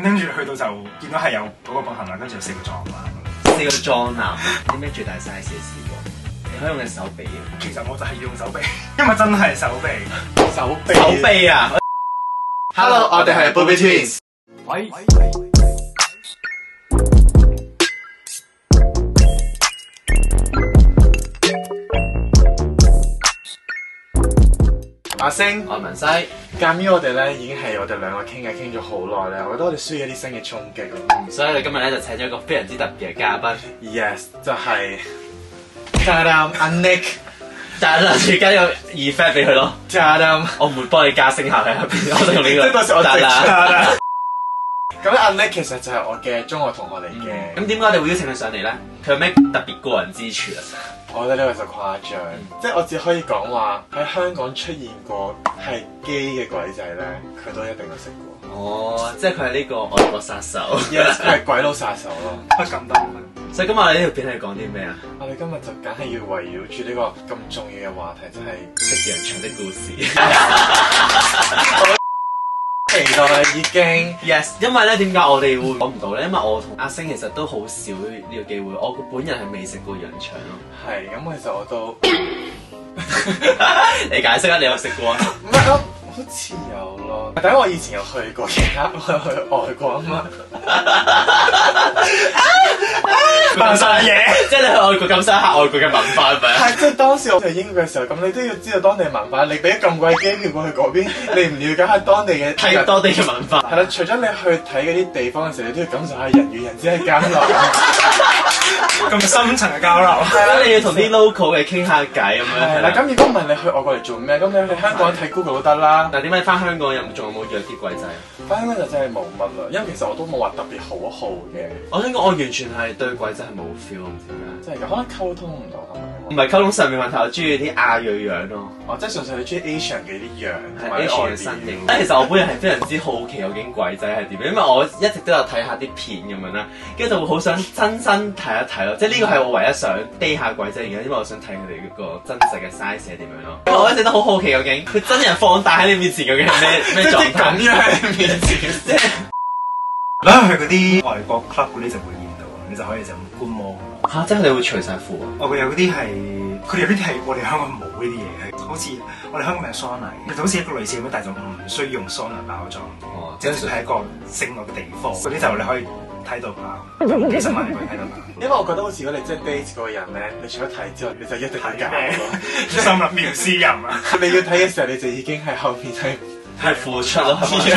跟住去到就見到係有嗰個步行啦，跟住有4個壯男。4個壯男，啲咩最大 size 嘅試過？你可以用嘅手臂。其實我就係用手臂，因為真係手臂。手臂啊 ！Hello， 我哋係 Bobby Twins。喂。阿星，我係文西。鑑於我哋咧已經係我哋兩個傾咗好耐咧，我覺得我哋需要一啲新嘅衝擊咯。所以我哋今日咧就請咗一個非常之特別嘅嘉賓。Yes， 就係阿 Nick。但係加個 effect 俾佢咯。我唔會幫你加聲效喺入邊，我都用呢個。即係到時我直。咁阿 Nick 其實就係我嘅中學同學嚟嘅。咁點解我哋會邀請佢上嚟咧？佢有咩特別過人之處啊？我覺得呢個就誇張，即係我只可以講話喺香港出現過係基嘅鬼仔咧，佢都一定有食過。哦，即係佢係呢個外國殺手。Yes， 佢係鬼佬殺手咯。不敢當。所以今日我哋呢條片係講啲咩啊？我哋今日就梗係要圍繞住呢個咁重要嘅話題，就係食人腸的故事。期待啦已經 ，yes， 因為咧點解我哋會講唔到咧？因為我同阿星其實都好少呢個機會，我本人係未食過羊腸咯。係，咁其實我都你解釋啊？你有食過啊？唔係好似有咯，但係我以前有去過其他，我有去外國啊嘛。扮晒嘢，即係你去外國感受下外國嘅文化係咪啊？係，即係當時我去英國嘅時候，咁你都要知道當地文化。你俾咁貴機票過去嗰邊，你唔了解下當地嘅睇當地嘅文化。係啦，除咗你去睇嗰啲地方嘅時候，你都要感受下人與人之間嘅交流。咁深層嘅交流。係啦，你要同啲 local 嘅傾下偈咁樣。係啦，咁如果唔係你去外國嚟做咩？咁你去香港睇 Google 都得啦。但係點解翻香港仲有冇約啲鬼仔？翻香港就真係冇乜啦，因為其實我都冇話特別好嘅。我想講，我完全係對鬼仔係冇 feel，唔知點解。真係㗎，可能溝通唔到係咪？唔係溝通上面問題，我中意啲亞裔樣咯。哦，即係純粹你中意 Asian 嘅啲樣同埋 Asian 嘅身形。其實我本人係非常之好奇究竟鬼仔係點樣，因為我一直都有睇下啲片咁樣啦，跟住就會好想親身睇一睇咯。即係呢個係我唯一想 date 下鬼仔嘅原因，因為我想睇佢哋嗰個真實嘅 size 係點樣咯。因為我一直都好好奇究竟佢真人放大喺你面前究竟係咩狀態？咁樣喺你面前，即係你去嗰啲外國 club 嗰啲就會見到，你就可以就咁觀摩。嚇！即係你會除晒褲啊？我哋有嗰啲係，佢哋有啲係我哋香港冇呢啲嘢，好似我哋香港咪有桑拿嘅，就好似一個類似咁樣，但係就唔需要用桑拿包裝。哦，即係係一個性愛嘅地方，嗰啲就你可以睇到爆，幾十萬你可以睇到爆。因為我覺得好似如果你真係 date 嗰個人咧，你除咗睇之外，你就一定要搞咯。心入面私人啊！你要睇嘅時候，你就已經係後面係付出咯，係咪？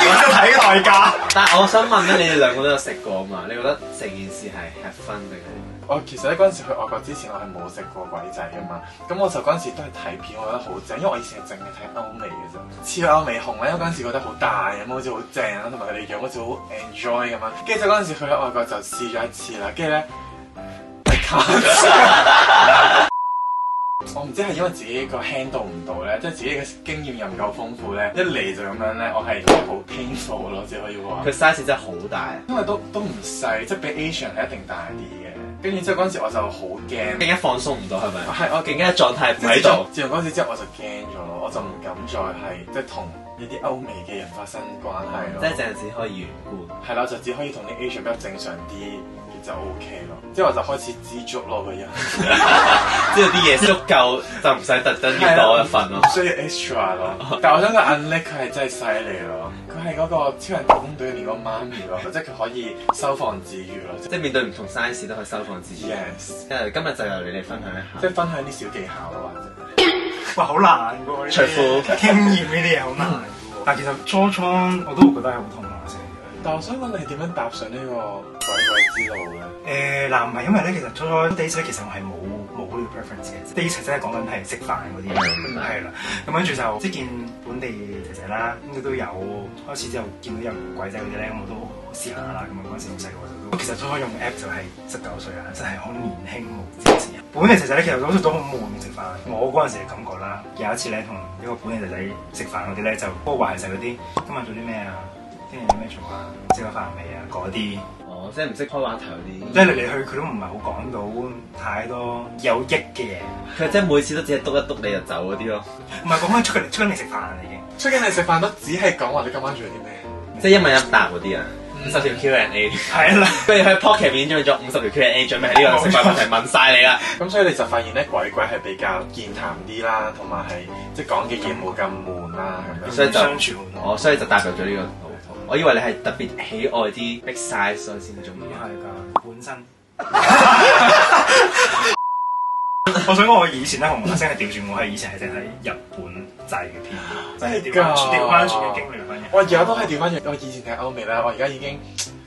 我要睇代價。但係我想問咧，你哋兩個都有食過啊嘛？你覺得成件事係 have fun 定係？我其實咧嗰陣時去外國之前，我係冇食過鬼仔噶嘛。咁我就嗰陣時都係睇片，我覺得好正，因為我以前係淨係睇歐美嘅啫，似歐美紅咧，因為嗰陣時覺得好大咁，好似好正啦，同埋佢哋樣好似好 enjoy 咁樣。跟住就嗰陣時去咗外國就試咗一次啦，跟住咧我唔知係因為自己個 handle 唔到咧，即係自己嘅經驗又唔夠豐富咧，一嚟就咁樣咧，我係好 painful 咯，只可以話。佢 size 真係好大，因為都唔細，即係比 Asian 係一定大啲嘅。跟住之後嗰陣時我就好驚，更加放鬆唔到係咪？係我更加狀態唔喺度。自從嗰陣時之後我就驚咗咯，我就唔敢再係即係同呢啲歐美嘅人發生關係咯。即係淨係只可以遠觀。係啦，就只可以同啲 Asian 比較正常啲。就 OK 咯，之後我就開始知足咯個人，知道啲嘢足夠就唔使特登要多一份咯，唔需要 extra 咯。但係我想講阿 Nick 佢係真係犀利咯，佢係嗰個超人特工隊入面嗰個媽咪咯，即係佢可以收放自如咯，即係面對唔同 size 都可以收放自如。Yes， 今日就由你哋分享一下，即係分享啲小技巧咯，或者哇好難㗎喎，除褲經驗呢啲嘢好難㗎喎。但其實初初我都會覺得係好痛苦嘅。但我想問你點樣踏上呢個鬼之路咧？嗱唔係因為咧，其實初初 date 咧，其實我係冇呢個 preference 嘅。date 真係講緊係食飯嗰啲，係啦。咁跟住就即係見本地姐姐啦，咁佢都有開始之後見到有鬼仔嗰啲咧，咁我都試下啦。咁啊嗰陣時好細個就其實初初用 app 就係19歲啦，真係好年輕無知嘅時候。本地姐姐咧其實好似都好悶食飯。我嗰陣時嘅感覺啦，有一次咧同一個本地姐姐食飯嗰啲咧就嗰個話係食嗰啲今日做啲咩啊？聽日有咩做啊？食咗飯未啊？嗰啲哦，即係唔識開話題嗰啲，即係嚟嚟去佢都唔係好講到太多有益嘅嘢。佢即係每次都只係篤一篤你就走嗰啲咯。唔係講緊出緊嚟食飯啦已經。出緊嚟食飯都只係講話你今晚做咗啲咩？唔即係一問一答嗰啲啊。50條 Q&A 係啦，跟住喺 Pocket 面準備咗50條 Q&A， 準備喺呢個食飯問題問晒你啦。咁所以你就發現咧，鬼係比較健談啲啦，同埋係即係講嘅嘢冇咁悶啦咁樣。所以就相處好多。所以就踏入咗呢個路途。我以為你係特別喜愛啲 big size 所以先中意。係㗎，本身。我想講我以前咧，紅星係調轉，我係以前係淨係日本製嘅片，即係調翻轉嘅經歷反而。我而家都係調翻轉，我以前睇歐美啦，我而家已經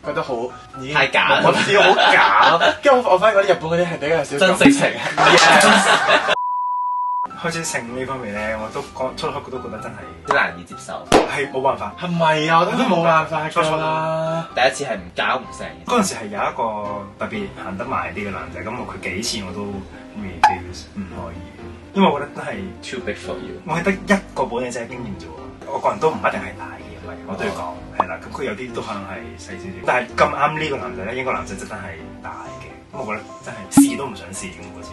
覺得好已經太假，我知好假咯。跟住我發現嗰啲日本嗰啲係比較有少少真性情。開始性呢方面咧，我都講初初都覺得真係好難以接受。係冇辦法。係咪啊？我都冇辦法㗎啦。第一次係唔搞唔成嘅。嗰陣時係有一個特別行得埋啲嘅男仔，咁佢幾次我都 refuse 唔可以，因為我覺得都係 too big for you。我係得一個本地仔經驗啫喎，我個人都唔一定係大嘅，唔係我都要講係啦。咁佢有啲都可能係細少少，但係咁啱呢個男仔咧，英國男仔真係大嘅，咁我覺得真係試都唔想試咁嗰次。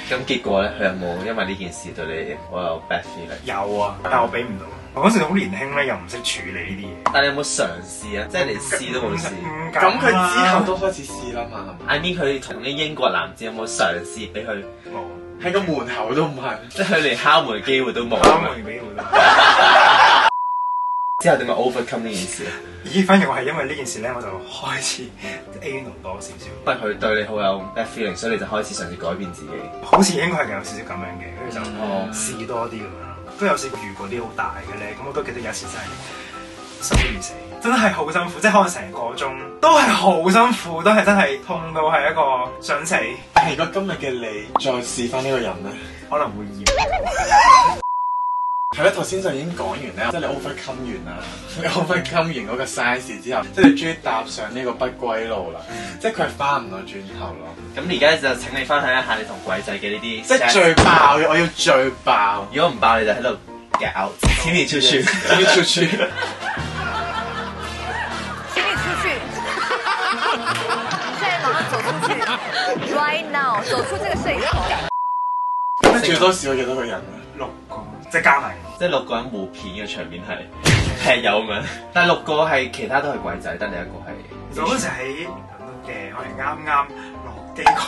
咁結果咧，佢有冇因為呢件事對你好有 bad feeling？有啊，但係我俾唔到。我嗰時好年輕咧，又唔識處理呢啲嘢。但係你有冇嘗試啊？即係連試都冇試。咁佢之後都開始試啦嘛。I mean 佢同啲英國男子有冇嘗試俾佢？冇。喺個門口都唔係，即係佢連敲門機會都冇。敲門俾我都。之後點樣 overcome 呢件事啊？咦，反而我係因為呢件事咧，我就開始 anal 多少少。因為佢對你好有 bad feeling，所以你就開始嘗試改變自己。好似應該係有少少咁樣嘅，跟住就試多啲咁樣。都有試過遇過啲好大嘅咧，咁我都記得有一次真係生不如死，真係好辛苦，即係可能成個鐘都係好辛苦，都係真係痛到係一個想死。但係如果今日嘅你再試翻呢個人咧，可能會厭。係啦，頭先就已經講完咧，即係你 overcome 完啦，你 overcome 完嗰個 size 之後，即係你終於踏上呢個不歸路啦，即係佢係翻唔到轉頭咯。咁而家就請你分享一下你同鬼仔嘅呢啲，即係最爆嘅，我要最爆。如果唔爆，你就喺度搞，請你出去，請你出去，請你出去，你現在馬上走出去 ，right now，走出這個攝影棚。咁你最多試過幾多個人啊？6個，即係加埋。即係6個人互片嘅場面係有咁樣，但係6個係其他都係鬼仔，得你一個係。其實嗰陣時喺倫敦嘅，我係啱啱落機咁，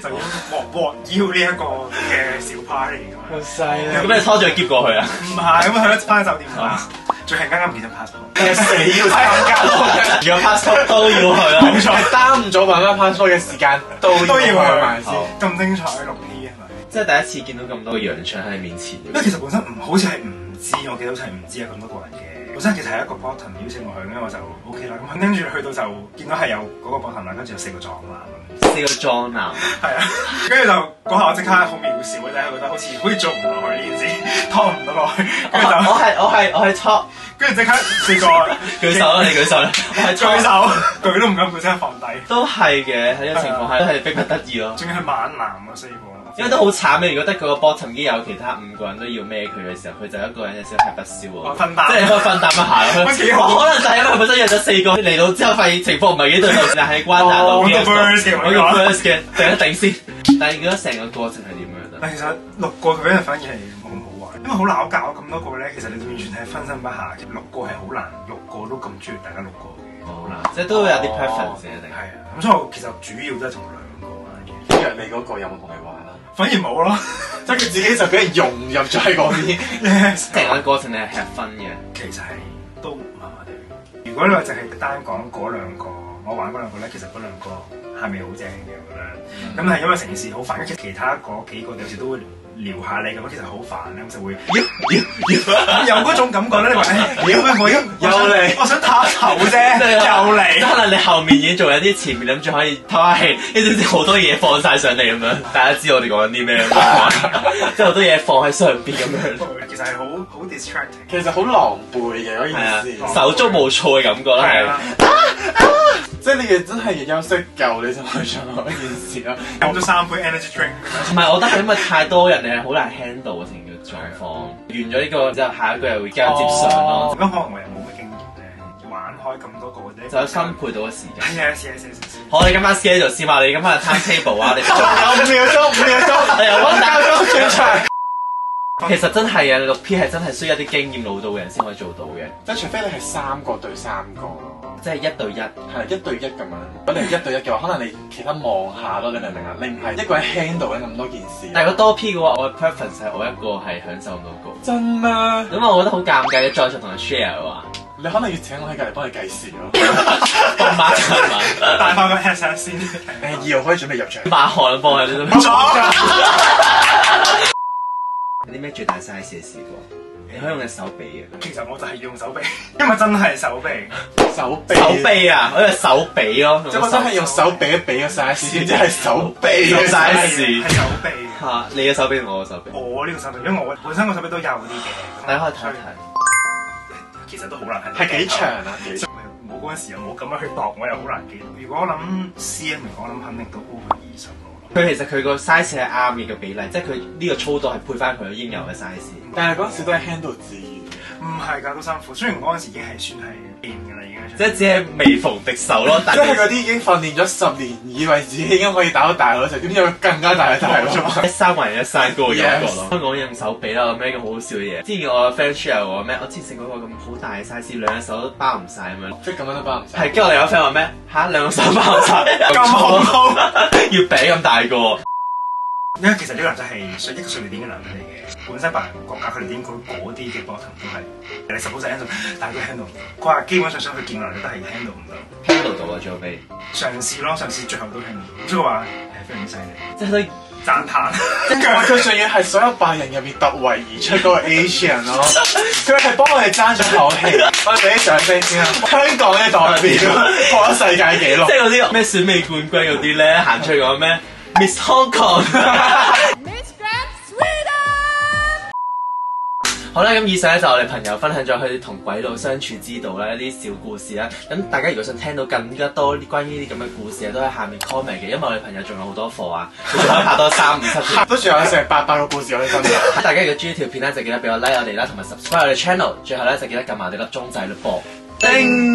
就已經獲邀呢一個嘅小 party 咁樣。好犀利！咁你拖住佢喼過去啊？唔係，咁去咗翻酒店啦。最係啱啱唔見咗 passport，死要參加，如果 passport 都要去啦，冇錯，耽誤咗揾翻 passport 嘅時間都要去埋先。咁精彩6 P 係咪？即係第一次見到咁多個洋腸喺你面前。因為其實本身好似係唔知，我記得好似係唔知有咁多個人嘅。本身其實係一個 bottom 邀請我去，咁我就 OK 啦。咁跟住去到就見到係有嗰個 bottom 啦，跟住有4個壯男咁。4個壯男。係啊，跟住就嗰下我即刻好渺小嘅啫，覺得好似做唔落去呢件事，拖唔到落去。跟住就我係 top，跟住即刻4個舉手啦，你舉手啦，我係舉手，舉都唔敢舉，即刻放低。都係嘅，喺呢個情況下都係逼不得已咯。仲要係猛男啊4個。因為都好慘嘅，如果得嗰個 bottom 已經有其他5個人都要孭佢嘅時候，佢就一個人有少少吃不消喎。分擔，即係可以分擔一下咯。幾好。可能就係因為佢本身約咗4個嚟到之後，發現情況唔係幾對路，但係關大佬嘅。我叫 first 嘅，定一定先。但係如果成個過程係點樣咧？但其實6個佢咧反而係冇咁好玩，因為好鬧交咁多個咧，其實你完全係分身不下。6個係好難，6個都咁中意大家6個嘅，好難。即係都會有啲 preference 嘅，一定係啊。咁所以我其實主要都係同2個玩嘅。約你嗰個有冇同你玩啊？反而冇咯，即係佢自己就俾人融入咗喺嗰邊。成個過程你係吃分嘅，其實係都麻麻地。如果你話淨係單講嗰2個，我玩嗰2個咧，其實嗰2個係咪好正嘅？我覺得。咁係因為成件事好煩，其他嗰幾個有時都會撩下你咁，其實好煩咧，咁就會有嗰種感覺咧。你話我嚟，我想打頭啫，又嚟。可能你後面已經做緊啲，前面諗住可以唞下氣，跟住好多嘢放晒上嚟咁樣。大家知我哋講緊啲咩啦？即係好多嘢放喺上邊咁樣。其實係好 distracting，其實好狼狽嘅嗰件事，手足無措嘅感覺啦，係。即係你哋真係休息夠，你就去做嗰件事咯。飲咗3杯 energy drink。唔係，我覺得係因為太多人，你係好難 handle 成個狀況。完咗呢個之後，下一個又會交接上咯。咁可能我又冇乜經驗咧，玩開咁多個啫。就有分配到嘅時間。係啊，試。好，你今晚 schedule 先嘛？你今晚 time table 啊？你仲有5秒鐘，你又溫夠鐘轉場。其實真係啊，六 P 係真係需要一啲經驗老到嘅人先可以做到嘅，即係除非你係3個對3個咯。即係1對1。係1對1咁樣。如果你係1對1嘅話，可能你其他望下咯，你明唔明啊？你唔係一個人 handle 緊咁多件事。但係如果多 P 嘅話，我嘅 preference 係我一個係享受唔到高。真咩？咁啊，我覺得好尷尬嘅，再同人 share 嘅話，你可能要請我喺隔離幫你計時咯。幫馬場文，帶翻個 headset 先。2號可以準備入場。馬漢幫你都冇錯。有啲咩最大 size 嘅試過？你可以用隻手比嘅。其實我就係要用手臂，因為真係手臂。手臂。手臂啊！我用手比咯。即係我真係用手比一比嘅 size 先，即係手臂嘅 size 係手臂。嚇！你嘅手臂，我嘅手臂。我呢個手臂，因為我本身個手臂都有啲嘅。大家可以睇一睇。其實都好難睇。係幾長啊？冇嗰陣時又冇咁樣去度，我又好難記到。如果我諗 CM 嚟講，我諗肯定都 over 20個。佢其實佢個 size 係啱嘅比例，即係佢呢個粗度係配翻佢應有嘅 size。但係嗰陣時都係 handle 自如。唔係㗎，都辛苦。雖然嗰陣時已經係算係練㗎啦，已經。即係只係未逢敵手咯。即係嗰啲已經訓練咗10年，以為自己已經可以打到大佬時，點知有更加大嘅大佬？一山還一山高嘅感覺咯。香港用手比啦，有咩咁好笑嘅嘢？之前我個 friend share 話咩？我之前食嗰個咁好大嘅 size，兩隻手都包唔晒咁樣。即係咁樣都包唔晒。係，跟住我哋有 friend 話咩？嚇，兩個手包唔晒，咁恐怖，月餅咁大個。因為其實呢個男仔係一個瑞典嘅男仔嚟嘅，本身白人國家佢哋點佢嗰啲嘅 bottom 都係你 suppose handle，但係佢 handle 唔到。佢話基本上想去見男仔都係 handle 唔到。handle 到啊，最後尾。嘗試咯，嘗試最後都 handle 唔到。所以話係非常之犀利，即係讚歎。佢仲要係所有白人入面突圍而出嗰個 Asian 咯，佢係幫我哋爭咗口氣。我哋俾啲掌聲先啦！香港嘅代表破咗世界紀錄，即係嗰啲咩選美冠軍嗰啲咧，行出去講咩 Miss Hong Kong。好啦，咁以上咧就我哋朋友分享咗佢同鬼佬相處之道啦，一啲小故事啦。咁大家如果想聽到更加多關於呢啲咁嘅故事咧，都喺下面 comment 嘅，因為我哋朋友仲有好多課啊，佢仲可以拍多3、5、7條，都仲有成800個故事可以分享。大家如果中意條片咧，就記得俾我 like 我哋啦，同埋 subscribe 我哋 channel。最後咧就記得撳埋我哋粒鐘仔咯噃。叮！